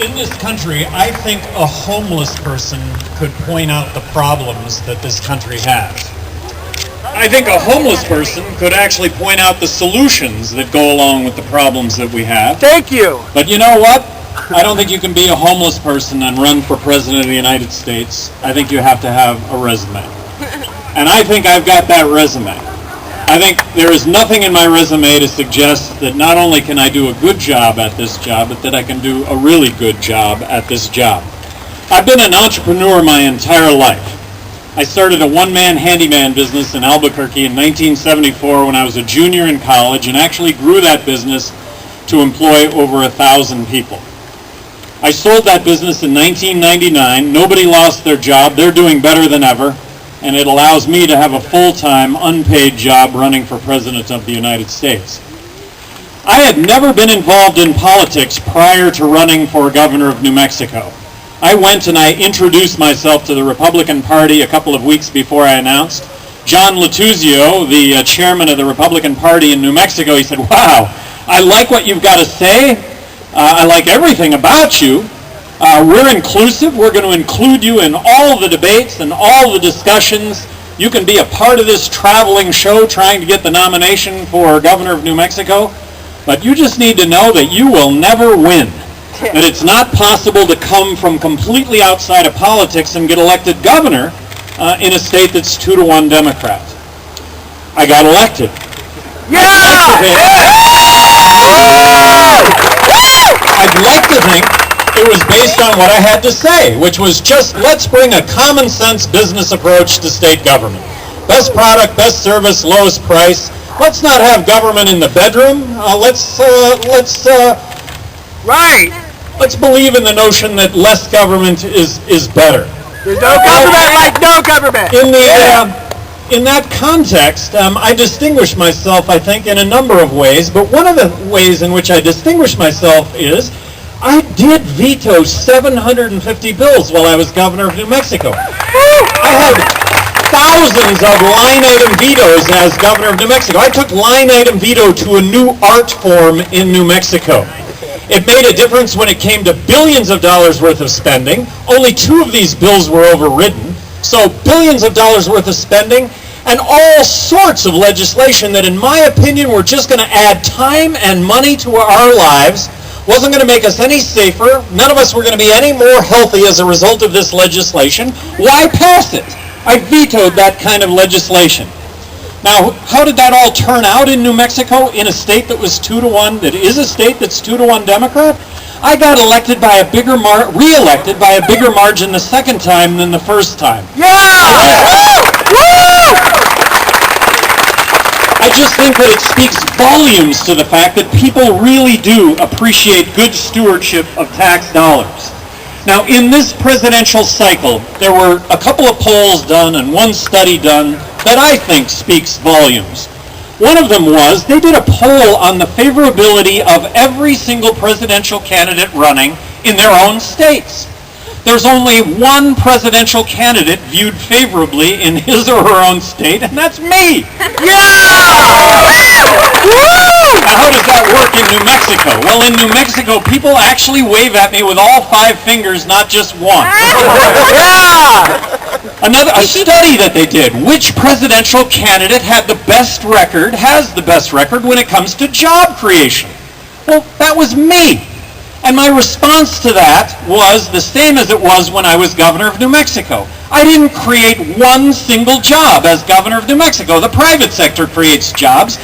In this country, I think a homeless person could point out the problems that this country has. I think a homeless person could actually point out the solutions that go along with the problems that we have. Thank you. But you know what? I don't think you can be a homeless person and run for president of the United States. I think you have to have a resume. And I think I've got that resume. I think there is nothing in my resume to suggest that not only can I do a good job at this job, but that I can do a really good job at this job. I've been an entrepreneur my entire life. I started a one-man handyman business in Albuquerque in 1974 when I was a junior in college and actually grew that business to employ over 1,000 people. I sold that business in 1999. Nobody lost their job. They're doing better than ever. And it allows me to have a full-time, unpaid job running for President of the United States. I had never been involved in politics prior to running for governor of New Mexico. I went and I introduced myself to the Republican Party a couple of weeks before I announced. John Latuzio, the chairman of the Republican Party in New Mexico, he said, "Wow, I like what you've got to say. I like everything about you. We're inclusive. We're going to include you in all the debates and all the discussions. You can be a part of this traveling show trying to get the nomination for governor of New Mexico. But you just need to know that you will never win. That it's not possible to come from completely outside of politics and get elected governor in a state that's 2-to-1 Democrat." I got elected. I'd like to think it was based on what I had to say, which was just let's bring a common sense business approach to state government. Best product, best service, lowest price. Let's not have government in the bedroom. Let's believe in the notion that less government is better. There's no government like no government. In that context, I distinguish myself, I think, in a number of ways. But one of the ways in which I distinguish myself is I did veto 750 bills while I was governor of New Mexico. I had thousands of line item vetoes as governor of New Mexico. I took line item veto to a new art form in New Mexico. It made a difference when it came to billions of dollars worth of spending. Only 2 of these bills were overridden. So billions of dollars worth of spending and all sorts of legislation that, in my opinion, were just going to add time and money to our lives, wasn't going to make us any safer. None of us were going to be any more healthy as a result of this legislation. Why pass it? I vetoed that kind of legislation. Now, how did that all turn out in New Mexico, in a state that was 2-to-1, that is a state that's 2-to-1 Democrat? I got elected by re-elected by a bigger margin the second time than the first time. I just think that it speaks volumes to the fact that people really do appreciate good stewardship of tax dollars. Now, in this presidential cycle, there were a couple of polls done and one study done that I think speaks volumes. One of them was, they did a poll on the favorability of every single presidential candidate running in their own states. There's only one presidential candidate viewed favorably in his or her own state, and that's me. Now, how does that work in New Mexico? Well, in New Mexico, people actually wave at me with all 5 fingers, not just one. A study that they did, which presidential candidate had the best record, has the best record when it comes to job creation? Well, that was me. And my response to that was the same as it was when I was governor of New Mexico. I didn't create one single job as governor of New Mexico. The private sector creates jobs.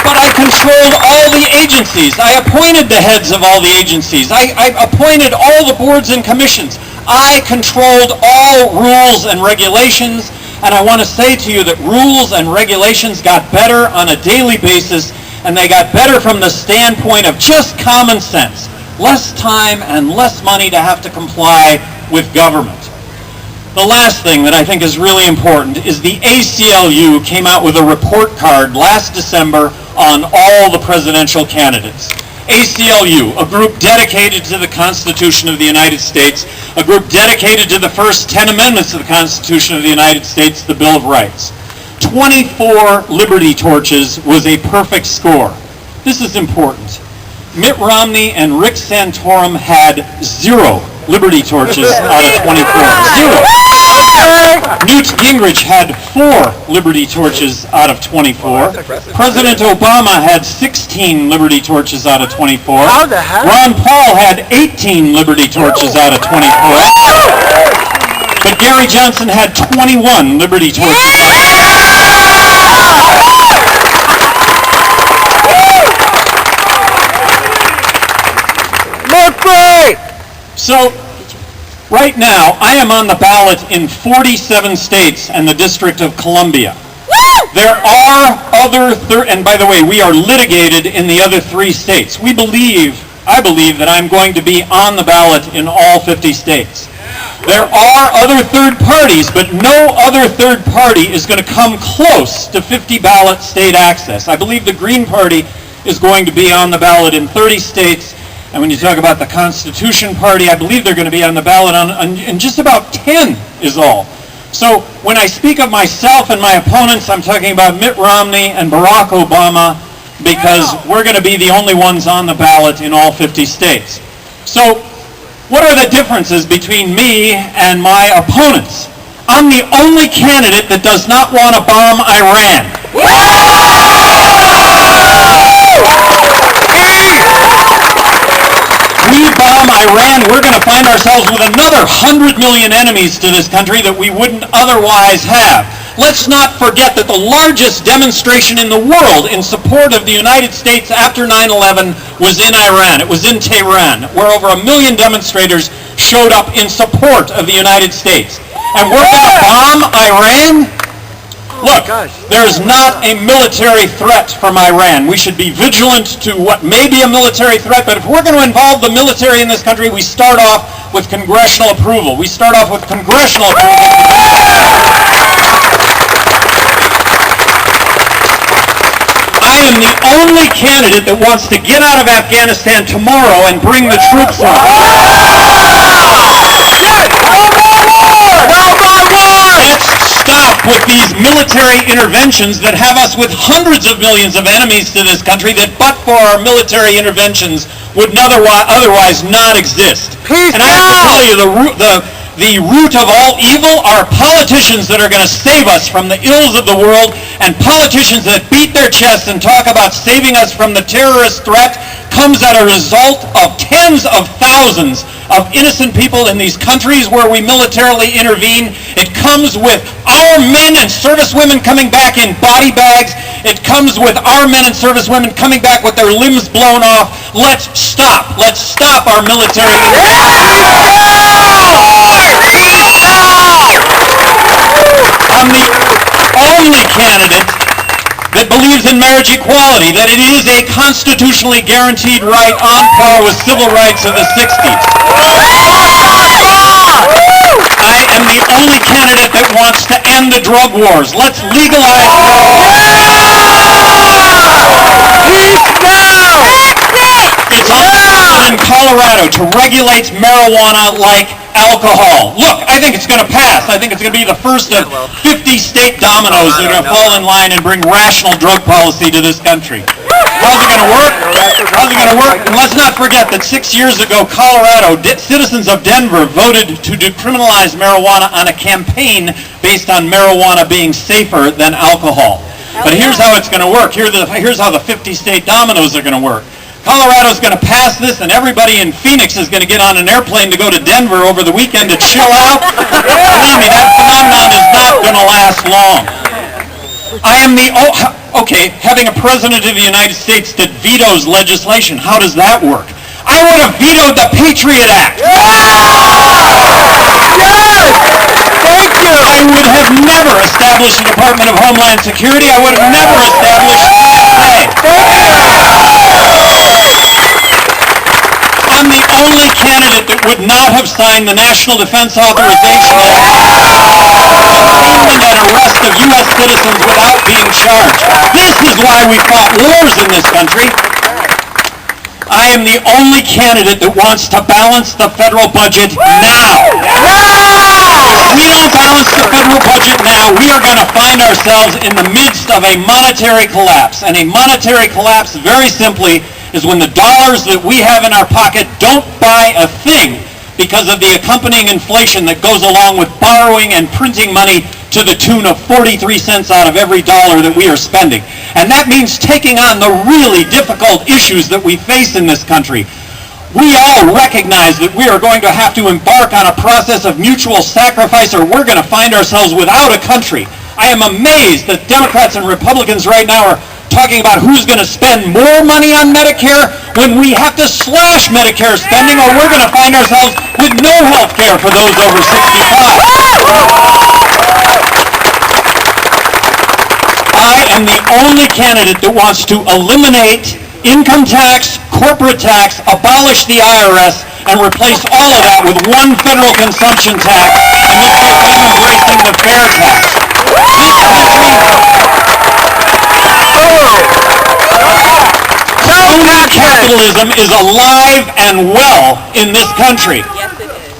But I controlled all the agencies. I appointed the heads of all the agencies. I appointed all the boards and commissions. I controlled all rules and regulations. And I want to say to you that rules and regulations got better on a daily basis, and they got better from the standpoint of just common sense. Less time and less money to have to comply with government. The last thing that I think is really important is the ACLU came out with a report card last December on all the presidential candidates. ACLU, a group dedicated to the Constitution of the United States, a group dedicated to the first 10 amendments of the Constitution of the United States, the Bill of Rights. 24 Liberty Torches was a perfect score. This is important. Mitt Romney and Rick Santorum had 0 Liberty Torches out of 24. 0. Newt Gingrich had 4 Liberty Torches out of 24. President Obama had 16 Liberty Torches out of 24. How the heck? Ron Paul had 18 Liberty Torches out of 24. But Gary Johnson had 21 Liberty Torches. So, right now, I am on the ballot in 47 states and the District of Columbia. There are other, and by the way, we are litigated in the other 3 states. I believe that I'm going to be on the ballot in all 50 states. There are other third parties, but no other third party is going to come close to 50 ballot state access. I believe the Green Party is going to be on the ballot in 30 states. And when you talk about the Constitution Party, I believe they're going to be on the ballot in just about 10 is all. So when I speak of myself and my opponents, I'm talking about Mitt Romney and Barack Obama because we're going to be the only ones on the ballot in all 50 states. So what are the differences between me and my opponents? I'm the only candidate that does not want to bomb Iran. We bomb Iran, we're going to find ourselves with another 100 million enemies to this country that we wouldn't otherwise have. Let's not forget that the largest demonstration in the world in support of the United States after 9/11 was in Iran. It was in Tehran, where over 1 million demonstrators showed up in support of the United States. And we're going to bomb Iran? Look, there's not a military threat from Iran. We should be vigilant to what may be a military threat, but if we're going to involve the military in this country, we start off with congressional approval. We start off with congressional approval. I am the only candidate that wants to get out of Afghanistan tomorrow and bring the troops home. Let's stop with these military interventions that have us with hundreds of millions of enemies to this country that but for our military interventions would otherwise not exist. And I have to tell you, the root of all evil are politicians that are going to save us from the ills of the world, and politicians that beat their chests and talk about saving us from the terrorist threat comes as a result of tens of thousands of innocent people in these countries where we militarily intervene. It comes with our men and servicewomen coming back in body bags. It comes with our men and servicewomen coming back with their limbs blown off. Let's stop. Let's stop our military intervention. I'm the only candidate that believes in marriage equality, that it is a constitutionally guaranteed right on par with civil rights of the 60s. I am the only candidate that wants to end the drug wars. Let's legalize It's illegal in Colorado to regulate marijuana like alcohol. Look, I think it's going to pass. I think it's going to be the first of 50 state dominoes that are going to fall in line and bring rational drug policy to this country. How's it going to work? How's it going to work? And let's not forget that 6 years ago, Colorado, citizens of Denver voted to decriminalize marijuana on a campaign based on marijuana being safer than alcohol. But here's how it's going to work. Here's how the 50 state dominoes are going to work. Colorado's going to pass this, and everybody in Phoenix is going to get on an airplane to go to Denver over the weekend to chill out. Believe me, that phenomenon is not going to last long. Having a president of the United States that vetoes legislation, how does that work? I would have vetoed the Patriot Act. Yes! Thank you! I would have never established the Department of Homeland Security. I would have never established I'm the only candidate that would not have signed the National Defense Authorization Act and arrest of U.S. citizens without being charged. This is why we fought wars in this country. I am the only candidate that wants to balance the federal budget now. If we don't balance the federal budget now, we are going to find ourselves in the midst of a monetary collapse. And a monetary collapse, very simply, is when the dollars that we have in our pocket don't buy a thing because of the accompanying inflation that goes along with borrowing and printing money to the tune of 43 cents out of every dollar that we are spending. And that means taking on the really difficult issues that we face in this country. We all recognize that we are going to have to embark on a process of mutual sacrifice, or we're going to find ourselves without a country. I am amazed that Democrats and Republicans right now are talking about who's going to spend more money on Medicare when we have to slash Medicare spending, or we're going to find ourselves with no health care for those over 65. I am the only candidate that wants to eliminate income tax, corporate tax, abolish the IRS, and replace all of that with one federal consumption tax, and this will be embracing the fair tax. Crony capitalism is alive and well in this country. Yes, it is.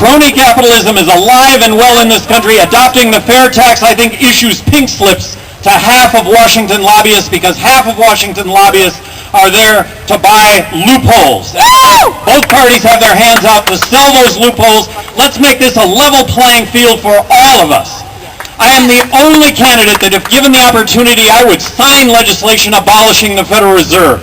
Crony capitalism is alive and well in this country. Adopting the fair tax, I think, issues pink slips to half of Washington lobbyists, because half of Washington lobbyists are there to buy loopholes. Both parties have their hands out to sell those loopholes. Let's make this a level playing field for all of us. I am the only candidate that, if given the opportunity, I would sign legislation abolishing the Federal Reserve.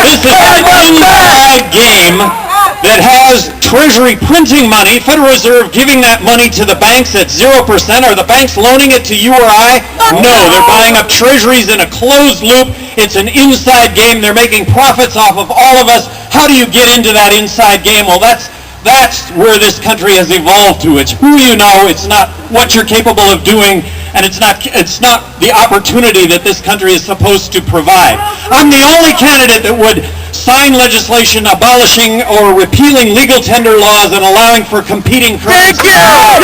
This is an inside game that has Treasury printing money, Federal Reserve giving that money to the banks at 0%. Are the banks loaning it to you or I? No, they're buying up treasuries in a closed loop. It's an inside game. They're making profits off of all of us. How do you get into that inside game? Well, that's where this country has evolved to. It's who you know, it's not what you're capable of doing, and it's not the opportunity that this country is supposed to provide. I'm the only candidate that would sign legislation abolishing or repealing legal tender laws and allowing for competing currencies. U.S.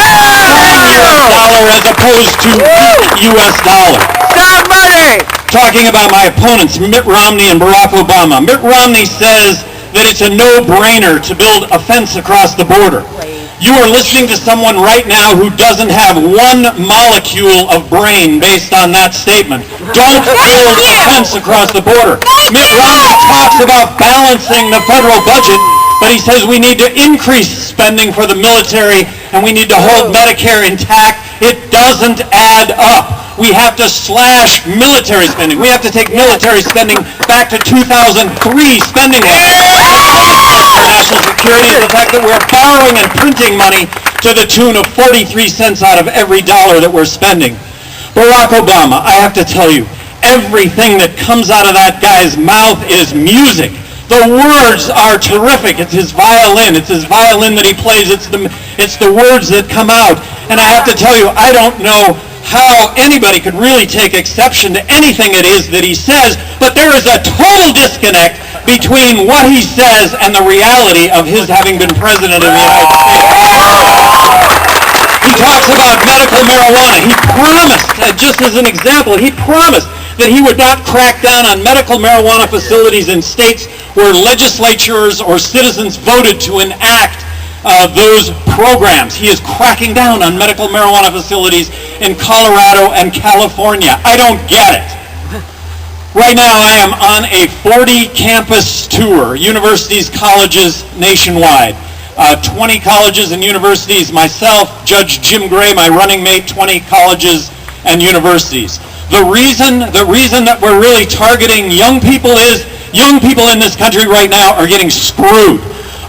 dollar as opposed to U.S. dollar. Stop money! Talking about my opponents, Mitt Romney and Barack Obama. Mitt Romney says that it's a no-brainer to build a fence across the border. You are listening to someone right now who doesn't have one molecule of brain based on that statement. Don't build a fence across the border. Mitt Romney talks about balancing the federal budget, but he says we need to increase spending for the military and we need to hold Medicare intact. It doesn't add up. We have to slash military spending. We have to take military spending back to 2003 spending levels. For national security is the fact that we're borrowing and printing money to the tune of 43 cents out of every dollar that we're spending. Barack Obama, I have to tell you, everything that comes out of that guy's mouth is music. The words are terrific. It's his violin. It's his violin that he plays. It's the words that come out. And I have to tell you, I don't know how anybody could really take exception to anything it is that he says, but there is a total disconnect between what he says and the reality of his having been president of the United States. He talks about medical marijuana. He promised, just as an example, he promised that he would not crack down on medical marijuana facilities in states where legislatures or citizens voted to enact those programs. He is cracking down on medical marijuana facilities in Colorado and California. I don't get it. Right now I am on a 40-campus tour, universities, colleges nationwide. 20 colleges and universities, myself, Judge Jim Gray, my running mate, 20 colleges and universities. The reason that we're really targeting young people is young people in this country right now are getting screwed.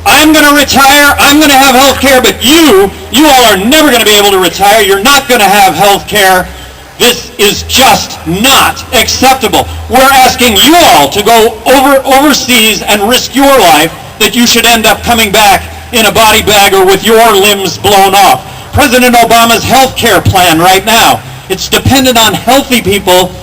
I'm going to retire, I'm going to have health care, but you all are never going to be able to retire. You're not going to have health care. This is just not acceptable. We're asking you all to go overseas and risk your life that you should end up coming back in a body bag or with your limbs blown off. President Obama's health care plan right now, it's dependent on healthy people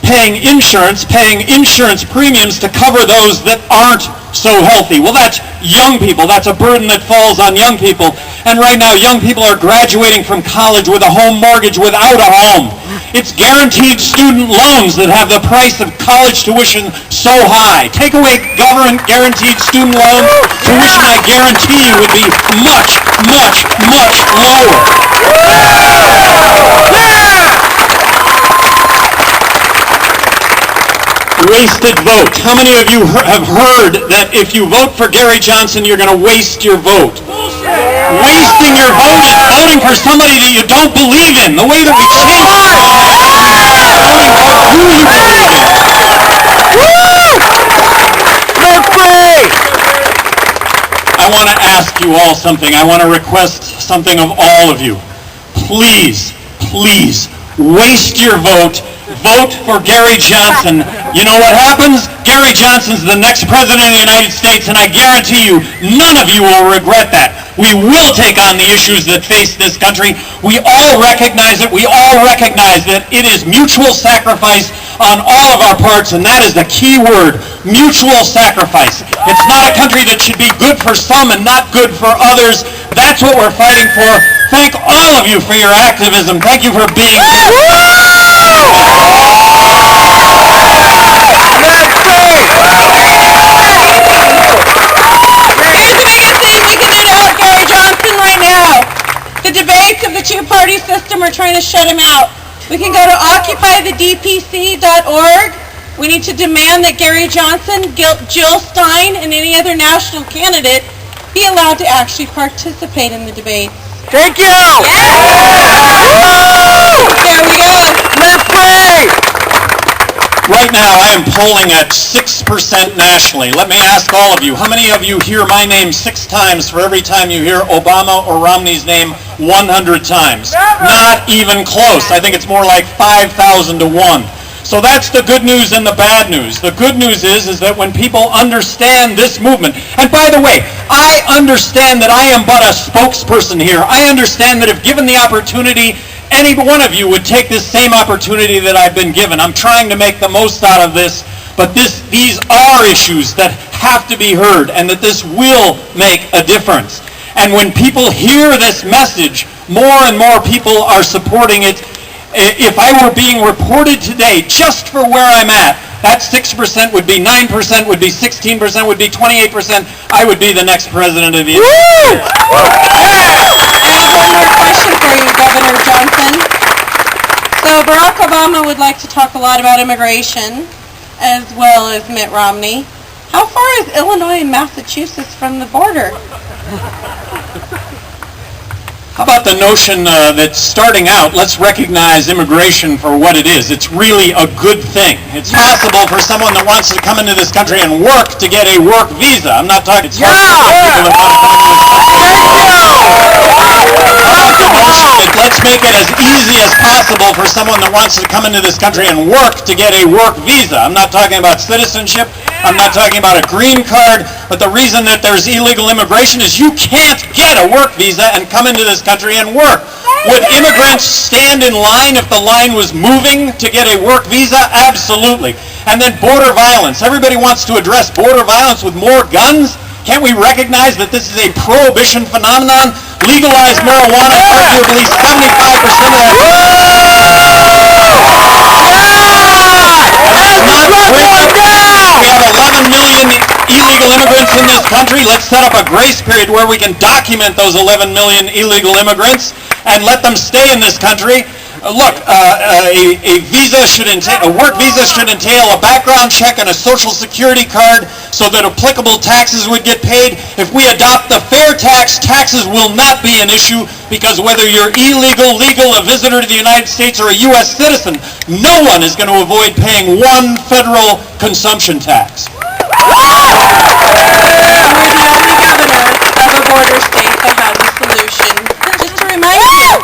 paying insurance premiums to cover those that aren't so healthy. Well, that's young people. That's a burden that falls on young people. And right now, young people are graduating from college with a home mortgage without a home. It's guaranteed student loans that have the price of college tuition so high. Take away government guaranteed student loans, tuition I guarantee you would be much, much, much lower. Wasted vote. How many of you have heard that if you vote for Gary Johnson, you're going to waste your vote? Wasting your vote is voting for somebody that you don't believe in. The way that we change voting for who you believe in. I want to ask you all something. I want to request something of all of you. Please, please, waste your vote. Vote for Gary Johnson. You know what happens? Gary Johnson's the next president of the United States, and I guarantee you, none of you will regret that. We will take on the issues that face this country. We all recognize it. We all recognize that it is mutual sacrifice on all of our parts, and that is the key word, mutual sacrifice. It's not a country that should be good for some and not good for others. That's what we're fighting for. Thank all of you for your activism. Thank you for being here. The debates of the two-party system are trying to shut him out. We can go to occupythedpc.org. We need to demand that Gary Johnson, Jill Stein, and any other national candidate be allowed to actually participate in the debate. Thank you! There we go. Let's play! Right now, I am polling at 6% nationally. Let me ask all of you, how many of you hear my name 6 times for every time you hear Obama or Romney's name 100 times? Not even close. I think it's more like 5,000 to 1. So that's the good news and the bad news. The good news is that when people understand this movement, and by the way, I understand that I am but a spokesperson here. I understand that if given the opportunity, any one of you would take this same opportunity that I've been given. I'm trying to make the most out of this, but these are issues that have to be heard and that this will make a difference. And when people hear this message, more and more people are supporting it. If I were being reported today just for where I'm at, that 6% would be 9%, would be 16%, would be 28%. I would be the next president of the United States. I have one more question for you, Governor Johnson. So Barack Obama would like to talk a lot about immigration, as well as Mitt Romney. How far is Illinois and Massachusetts from the border? How about the notion that starting out, let's recognize immigration for what it is. It's really a good thing. It's possible for someone that wants to come into this country and work to get a work visa. I'm not talking people that want to come into this country. Let's make it as easy as possible for someone that wants to come into this country and work to get a work visa. I'm not talking about citizenship. I'm not talking about a green card, but the reason that there's illegal immigration is you can't get a work visa and come into this country and work. Would immigrants stand in line if the line was moving to get a work visa? Absolutely. And then border violence. Everybody wants to address border violence with more guns. Can't we recognize that this is a prohibition phenomenon? Legalized marijuana, arguably 75% of that. We have 11 million illegal immigrants in this country. Let's set up a grace period where we can document those 11 million illegal immigrants and let them stay in this country. Look, a work visa should entail a background check and a social security card so that applicable taxes would get paid. If we adopt the fair tax, taxes will not be an issue because whether you're illegal, legal, a visitor to the United States, or a U.S. citizen, no one is going to avoid paying one federal consumption tax. We're the only governor of a border state that has a solution. Just to remind you.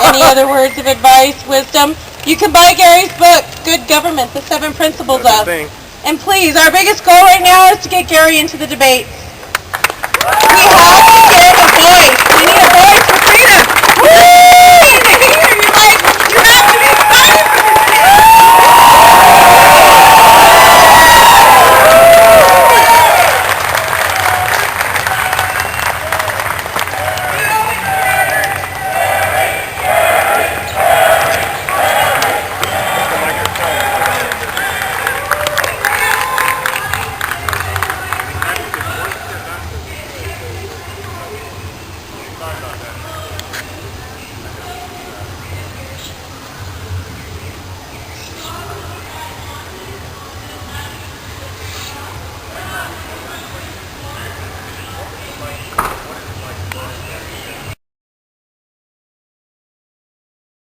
Any other words of advice, wisdom? You can buy Gary's book, Good Government, The 7 Principles of. And please, our biggest goal right now is to get Gary into the debates. We have to get a voice.